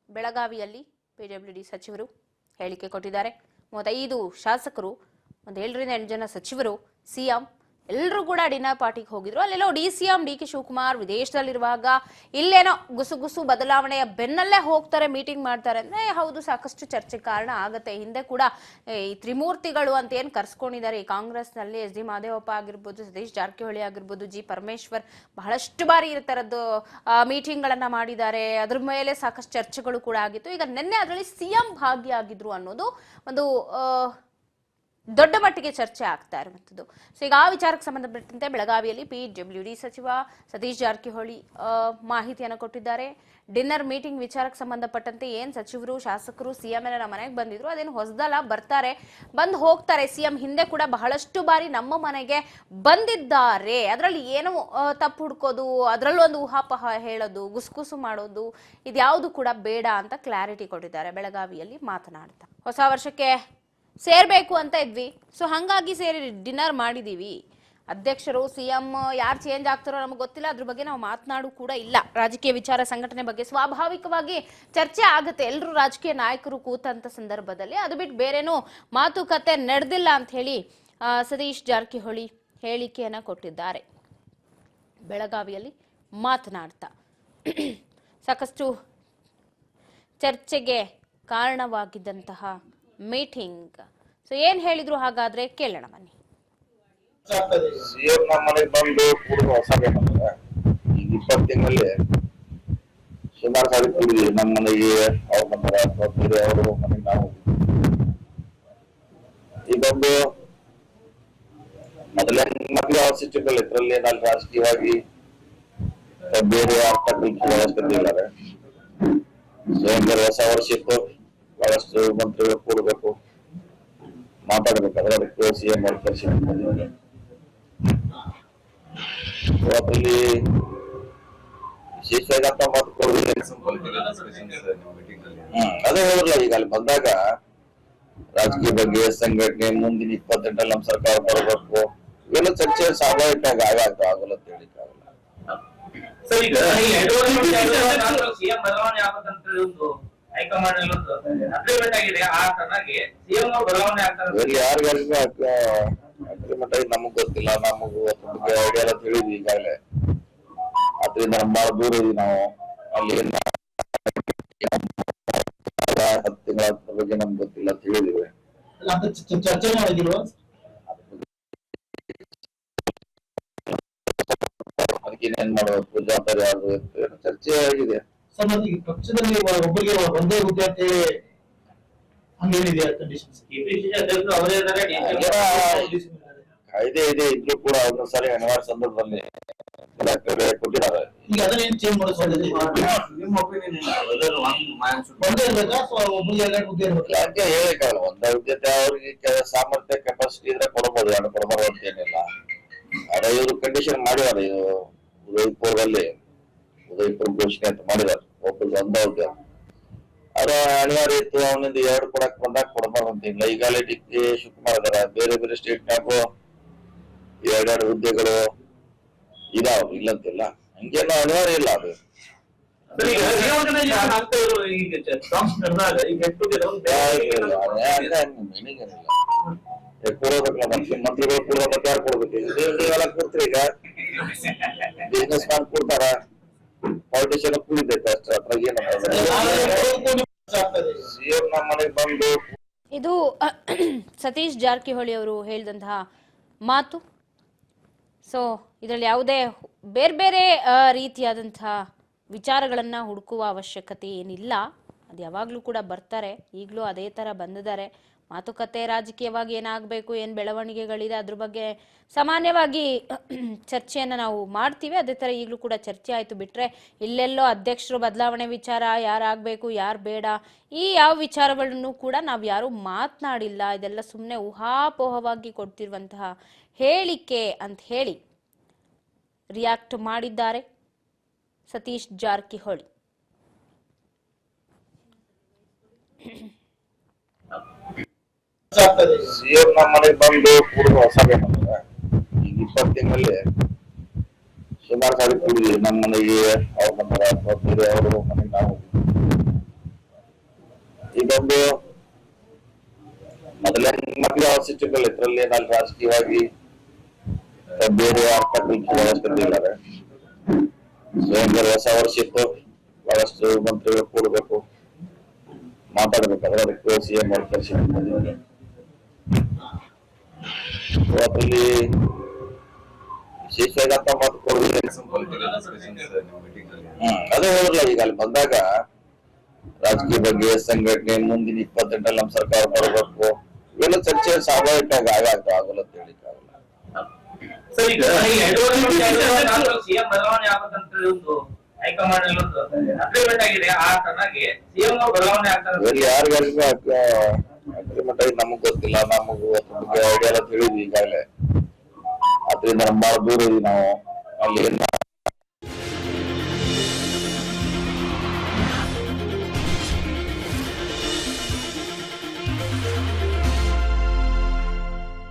ಬೆಳಗಾವಿಯಲ್ಲಿ ಪಿಡಬ್ಲ್ಯೂಡಿ ಸಚಿವರು ಹೇಳಿಕೆ ಕೊಟ್ಟಿದ್ದಾರೆ. 35 ಶಾಸಕರು, 7 ರಿಂದ 8 ಜನ ಸಚಿವರು, ಸಿಎಂ ಎಲ್ಲರೂ ಕೂಡ ಡಿನ್ನರ್ ಪಾರ್ಟಿಗೆ ಹೋಗಿದ್ರು. ಅಲ್ಲೆಲ್ಲೋ ಡಿಸಿಎಂ ಡಿ.ಕೆ. ಶಿವಕುಮಾರ್ ವಿದೇಶದಲ್ಲಿರುವಾಗ ಇಲ್ಲೇನೋ ಗುಸು ಬದಲಾವಣೆಯ ಬೆನ್ನಲ್ಲೇ ಹೋಗ್ತಾರೆ, ಮೀಟಿಂಗ್ ಮಾಡ್ತಾರೆ ಅಂದ್ರೆ ಹೌದು, ಸಾಕಷ್ಟು ಚರ್ಚೆ ಕಾರಣ ಆಗತ್ತೆ. ಹಿಂದೆ ಕೂಡ ಈ ತ್ರಿಮೂರ್ತಿಗಳು ಅಂತ ಏನ್ ಕರ್ಸ್ಕೊಂಡಿದ್ದಾರೆ ಈ ಕಾಂಗ್ರೆಸ್ನಲ್ಲಿ, ಎಸ್ ಡಿ ಮಹದೇವಪ್ಪ ಆಗಿರ್ಬೋದು, ಸತೀಶ್ ಜಾರಕಿಹೊಳಿ ಆಗಿರ್ಬೋದು, ಜಿ ಪರಮೇಶ್ವರ್ ಬಹಳಷ್ಟು ಬಾರಿ ಈ ತರದ್ದು ಮೀಟಿಂಗ್ ಗಳನ್ನ ಮಾಡಿದ್ದಾರೆ. ಅದ್ರ ಮೇಲೆ ಸಾಕಷ್ಟು ಚರ್ಚೆಗಳು ಕೂಡ ಆಗಿತ್ತು. ಈಗ ನಿನ್ನೆ ಅದರಲ್ಲಿ ಸಿಎಂ ಭಾಗಿಯಾಗಿದ್ರು ಅನ್ನೋದು ಒಂದು ದೊಡ್ಡ ಮಟ್ಟಿಗೆ ಚರ್ಚೆ ಆಗ್ತಾ ಇರುವಂಥದ್ದು. ಸೊ ಈಗ ಆ ವಿಚಾರಕ್ಕೆ ಸಂಬಂಧಪಟ್ಟಂತೆ ಬೆಳಗಾವಿಯಲ್ಲಿ ಪಿಡಬ್ಲ್ಯೂಡಿ ಸಚಿವ ಸತೀಶ್ ಜಾರಕಿಹೊಳಿ ಮಾಹಿತಿಯನ್ನು ಕೊಟ್ಟಿದ್ದಾರೆ. ಡಿನ್ನರ್ ಮೀಟಿಂಗ್ ವಿಚಾರಕ್ಕೆ ಸಂಬಂಧಪಟ್ಟಂತೆ ಏನ್ ಸಚಿವರು ಶಾಸಕರು ಸಿಎಂ ಎಲ್ಲ ನಮ್ಮ ಮನೆಗೆ ಬಂದಿದ್ರು, ಅದೇನು ಹೊಸದಲ್ಲ, ಬರ್ತಾರೆ, ಬಂದು ಹೋಗ್ತಾರೆ. ಸಿಎಂ ಹಿಂದೆ ಕೂಡ ಬಹಳಷ್ಟು ಬಾರಿ ನಮ್ಮ ಮನೆಗೆ ಬಂದಿದ್ದಾರೆ. ಅದರಲ್ಲಿ ಏನು ತಪ್ಪು ಹುಡ್ಕೋದು, ಅದರಲ್ಲೂ ಒಂದು ಊಹಾಪೋಹ ಹೇಳೋದು, ಗುಸುಗುಸು ಮಾಡೋದು, ಇದ್ಯಾವುದು ಕೂಡ ಬೇಡ ಅಂತ ಕ್ಲಾರಿಟಿ ಕೊಟ್ಟಿದ್ದಾರೆ ಬೆಳಗಾವಿಯಲ್ಲಿ ಮಾತನಾಡ್ತಾ. ಹೊಸ ವರ್ಷಕ್ಕೆ ಸೇರ್ಬೇಕು ಅಂತ ಇದ್ವಿ, ಸೊ ಹಂಗಾಗಿ ಸೇರಿ ಡಿನ್ನರ್ ಮಾಡಿದೀವಿ. ಅಧ್ಯಕ್ಷರು ಸಿಎಂ ಯಾರು ಚೇಂಜ್ ಆಗ್ತಾರೋ ನಮಗೆ ಗೊತ್ತಿಲ್ಲ, ಅದ್ರ ಬಗ್ಗೆ ನಾವು ಮಾತನಾಡು ಕೂಡ ಇಲ್ಲ. ರಾಜಕೀಯ ವಿಚಾರ ಸಂಘಟನೆ ಬಗ್ಗೆ ಸ್ವಾಭಾವಿಕವಾಗಿ ಚರ್ಚೆ ಆಗುತ್ತೆ ಎಲ್ಲರೂ ರಾಜಕೀಯ ನಾಯಕರು ಕೂತಂತ ಸಂದರ್ಭದಲ್ಲಿ. ಅದು ಬಿಟ್ಟು ಬೇರೇನೂ ಮಾತುಕತೆ ನಡೆದಿಲ್ಲ ಅಂತ ಹೇಳಿ ಸತೀಶ್ ಜಾರಕಿಹೊಳಿ ಹೇಳಿಕೆಯನ್ನ ಕೊಟ್ಟಿದ್ದಾರೆ ಬೆಳಗಾವಿಯಲ್ಲಿ ಮಾತನಾಡ್ತಾ. ಸಾಕಷ್ಟು ಚರ್ಚೆಗೆ ಕಾರಣವಾಗಿದ್ದಂತಹ ಮೀಟಿಂಗ್. ಸೊ ಏನ್ ಹೇಳಿದ್ರು ಹಾಗಾದ್ರೆ ಕೇಳೋಣ ಬನ್ನಿ. ಸಿಎಂ ನಮ್ಮ ಮನೆಗೆ ಬಂದು ಕೂಡುವ ಸಭೆ ಮಾಡಿದ್ರೆ ಈಗ 20 ತಿಂಗಳಲ್ಲಿ ಸುಮಾರು ಸಾರಿ ಕೂಡಿದ್ವಿ. ನಮ್ಮ ಮನೆಗೆ ಅವ್ರು ಬಂದಾರ, ಬೇರೆ ಅವರು ಮನೆಗೆ ನಾವು ಈಗೊಂದು ಮೊದಲೇ ಸಿಸ್ಟಮ್ ಇದ್ರಲ್ಲಿ ಏನಾದ್ರು ರಾಜಕೀಯವಾಗಿ ಬೇರೆ ಅರ್ಥ ವ್ಯವಸ್ಥೆ ಹೊಸ ವರ್ಷಕ್ಕೂ ಬಹಳಷ್ಟು ಮಂತ್ರಿಗಳು ಕೂಡಬೇಕು, ಮಾತಾಡ್ಬೇಕಾದ್ರೆ ಅದಕ್ಕೆ ಸಿಎಂ ಅವ್ರು ಕರ್ಸಿದ್ದಾರೆ. ಅಲ್ಲಿ ವಿಶೇಷವಾಗಿ ಅಂತ ಮಾತು ಕೊಡುವುದಿಲ್ಲ. ಅದೇ ಹೇಳಿದ್ರಲ್ಲ, ಈಗ ಅಲ್ಲಿ ಬಂದಾಗ ರಾಜಕೀಯ ಬಗ್ಗೆ ಸಂಘಟನೆ ಮುಂದಿನ 28 ನಮ್ಮ ಸರ್ಕಾರ ಬರಬೇಕು, ಇವೆಲ್ಲ ಚರ್ಚೆ ಸ್ವಾಭಾವಿಕ ಆಗಲ್ಲ ಅಂತ ಹೇಳಿಕ್ ಆಗಲ್ಲ. ಯಾರಿಗಾರಿಗೂ ಅಗ್ರಿಮೆಂಟ್ ಆಗಿ ನಮಗ್ ಗೊತ್ತಿಲ್ಲ, ನಮಗೂ ಐಡಿಯಾ ಎಲ್ಲ ತಿಳಿದ್ವಿ ಈಗಾಗಲೇ. ಅದ್ರಿಂದ ನಮ್ಮ ಬಹಳ ದೂರ ಇದೀವಿ ನಾವು. ಅಲ್ಲಿ 10 ತಿಂಗಳ ಬಗ್ಗೆ ನಮ್ಗೆ ಗೊತ್ತಿಲ್ಲ ಅಂತ ಹೇಳಿದಿವಿ. ಚರ್ಚೆ ಮಾಡಿದ್ರು, ಅದಕ್ಕೆ ಏನ್ ಮಾಡಬೇಕು, ಜವಾಬ್ದಾರಿ ಯಾರು ಚರ್ಚೆ ಆಗಿದೆ. ಸರ್ ಮತ್ತೆ ಈ ಪಕ್ಷದಲ್ಲಿ ಒಬ್ಬರಿಗೆ ಒಂದೇ ಹುದ್ದೆ ಅಂತ ಹೇಳಿ ಹಂಗೇನಿದೆ ಕಂಡೀಷನ್ಸ್? ಕಾಯ್ದೆ ಇದೆ ಇದ್ರೂ ಕೂಡ ಒಂದೊಂದ್ ಸಾರಿ ಅನಿವಾರ್ಯ ಸಂದರ್ಭದಲ್ಲಿ ಕೊಟ್ಟಿದ್ದಾರೆ. ಈಗ ಅದನ್ನೇನು ಚೇಂಜ್ ಮಾಡೋದು? ನಿಮ್ಮ ಒಪಿನಿಯನ್ ಒಂದೇ ಇರ್ಬೇಕಾ ಒಬ್ಬರಿಗೆ 2 ಹುದ್ದೆ ಇರ್ಬೇಕಾ? ಯಾಕೆ ಹೇಳಕ್ಕಾಗಲ್ಲ. ಒಂದೇ ಹುದ್ದೆ ಅವ್ರಿಗೆ ಸಾಮರ್ಥ್ಯ ಕೆಪಾಸಿಟಿ ಇದ್ರೆ ಕೊಡಬಹುದು, 2 ಕೊಡಬಾರ್ದು ಅಂತ ಏನಿಲ್ಲ. ಅದೇ ಇವರು ಕಂಡೀಷನ್ ಮಾಡಿದ್ದಾರೆ. ಇದು ಉದಯಪುರ ಘೋಷಣೆ ಅಂತ ಮಾಡಿದ್ದಾರೆ, ಒಬ್ಬರು ಒಂದೇ ಹುದ್ದೆ. ಅದ ಅನಿವಾರ್ಯ ಇತ್ತು, ಅವನಿಂದ 2 ಕೊಡಕ್ ಬಂದಾಗ ಕೊಡಬಾರ್ದು ಅಂತ ಇಲ್ಲ. ಈಗಾಗಲೇ ಡಿ.ಕೆ. ಶಿವಕುಮಾರ್ ಇದಾರೆ, ಬೇರೆ ಬೇರೆ ಸ್ಟೇಟ್ನಾಗೂ 2 ಹುದ್ದೆಗಳು ಇದಾವ, ಇಲ್ಲಂತಿಲ್ಲ. ಹಂಗೇನು ಅನಿವಾರ್ಯ ಇಲ್ಲ. ಅದು ಕೊಡೋದಕ್ಕಲ್ಲ, ಮಂತ್ರಿಗಳು ಕೊಡೋದಕ್ಕೆ ಯಾರು ಕೊಡ್ಬೇಕು? ನೀವೆಲ್ಲ ಕೂತ್ರಿ, ಈಗ ಬಿಸ್ನೆಸ್ ಮ್ಯಾನ್ ಕೊಡ್ತಾರ, ಪಾಲಿಟಿಷಿಯನ್ ಕೂಡಿದ್ದೈತೆ ಅಷ್ಟೇ. ಅದ್ರಾಗ ಏನು ಸಿಎಂ ನಮ್ಮ ಮನೆಗೆ ಬಂದು. ಇದು ಸತೀಶ್ ಜಾರಕಿಹೊಳಿ ಅವರು ಹೇಳಿದಂತಹ ಮಾತು. ಸೊ ಇದರಲ್ಲಿ ಯಾವುದೇ ಬೇರೆ ಬೇರೆ ರೀತಿಯಾದಂತಹ ವಿಚಾರಗಳನ್ನ ಹುಡುಕುವ ಅವಶ್ಯಕತೆ ಏನಿಲ್ಲ. ಅದು ಯಾವಾಗಲೂ ಕೂಡ ಬರ್ತಾರೆ, ಈಗಲೂ ಅದೇ ಥರ ಬಂದಿದ್ದಾರೆ. ಮಾತುಕತೆ ರಾಜಕೀಯವಾಗಿ ಏನಾಗಬೇಕು, ಏನು ಬೆಳವಣಿಗೆಗಳಿದೆ ಅದ್ರ ಬಗ್ಗೆ ಸಾಮಾನ್ಯವಾಗಿ ಚರ್ಚೆಯನ್ನು ನಾವು ಮಾಡ್ತೀವಿ. ಅದೇ ಥರ ಈಗಲೂ ಕೂಡ ಚರ್ಚೆ ಆಯಿತು. ಬಿಟ್ಟರೆ ಇಲ್ಲೆಲ್ಲೋ ಅಧ್ಯಕ್ಷರು ಬದಲಾವಣೆ ವಿಚಾರ, ಯಾರಾಗಬೇಕು ಯಾರು ಬೇಡ, ಈ ಯಾವ ವಿಚಾರಗಳನ್ನು ಕೂಡ ನಾವು ಯಾರೂ ಮಾತನಾಡಿಲ್ಲ. ಇದೆಲ್ಲ ಸುಮ್ಮನೆ ಊಹಾಪೋಹವಾಗಿ ಕೊಡ್ತಿರುವಂತಹ ಹೇಳಿಕೆ ಅಂತ ಹೇಳಿ ರಿಯಾಕ್ಟ್ ಮಾಡಿದ್ದಾರೆ ಸತೀಶ್ ಜಾರಕಿಹೊಳಿ. ಸಿಎಂ ನಮ್ಮ ಮನೆಗೆ ಬಂದು ಕೂಡುವ ಸಭೆ ಮಾಡಿದ್ರೆ ಈಗ 20 ತಿಂಗಳಲ್ಲಿ ಸುಮಾರು ಸಾರಿ ಕೂಡಿದ್ವಿ. ನಮ್ಮ ಮನೆಗೆ ಅವ್ರು ಬಂದಾರ, ಬೇರೆ ಅವರು ಮನೆಗೆ ನಾವು ಇದು ಮೊದಲೇ ಮೊದಲೇ ಸಿಸ್ಟಮ್ ಇದ್ರಲ್ಲಿ ಏನಾದ್ರು ರಾಜಕೀಯವಾಗಿ ಬೇರೆ ಅರ್ಥ ಕಲ್ಪಿಸಿದ್ದಾರೆ. ಹೊಸ ವರ್ಷಕ್ಕೂ ಬಹಳಷ್ಟು ಮಂತ್ರಿಗಳು ಕೂಡಬೇಕು, ಮಾತಾಡ್ಬೇಕಾದ್ರೆ ಅದಕ್ಕೆ ಸಿಎಂ ಅವ್ರು ಕರೆಸಿದ್ದಾರೆ. ಅದ್ರಲ್ಲಿ ವಿಶೇಷವಾದಂತ ಮಾತು ಕೊಡುವುದಿಲ್ಲ. ಅದೇ ಹೇಳಿದ್ರಲ್ಲ, ಈಗ ಅಲ್ಲಿ ಬಂದಾಗ ರಾಜಕೀಯ ಬಗ್ಗೆ ಸಂಘಟನೆ ಮುಂದಿನ 28 ನಮ್ಮ ಸರ್ಕಾರ ಬರಬೇಕು, ಇವೆಲ್ಲ ಚರ್ಚೆ ಸ್ವಾಭಾವಿಕವಾಗಿ ಆಗಲ್ಲ ಅಂತ ಹೇಳಿಕ್ ಆಗಲ್ಲ. ಸರ್, ಈಗ ಈ 2 ಸಿಎಂ ಬದಲಾವಣೆ ಆಗಬೇಕಂತ ಒಂದು ಹೈಕಮಾಂಡ್ ಅಲ್ಲಿ ಒಂದು ಅಗ್ರಿಮೆಂಟ್ ಆಗಿದೆ. ಆ ತರನಾಗಿ ಸಿಎಂ ಬದಲಾವಣೆ ಆಗ್ತಾರೆ. ಯಾರಿಗಾರಿಗೂ ಅಗ್ರಿಮೆಂಟ್ ಆಗಿ ನಮಗ್ ಗೊತ್ತಿಲ್ಲ, ನಮಗೂ ಅದ್ರ ಬಗ್ಗೆ ಐಡಿಯಾ ಎಲ್ಲ ತಿಳಿದ್ವಿ ಈಗಾಗಲೇ. ಅದ್ರಿಂದ ನಮ್ಮ ಬಹಳ ದೂರ ಇದೀವಿ ನಾವು. ಅಲ್ಲಿ ಏನ್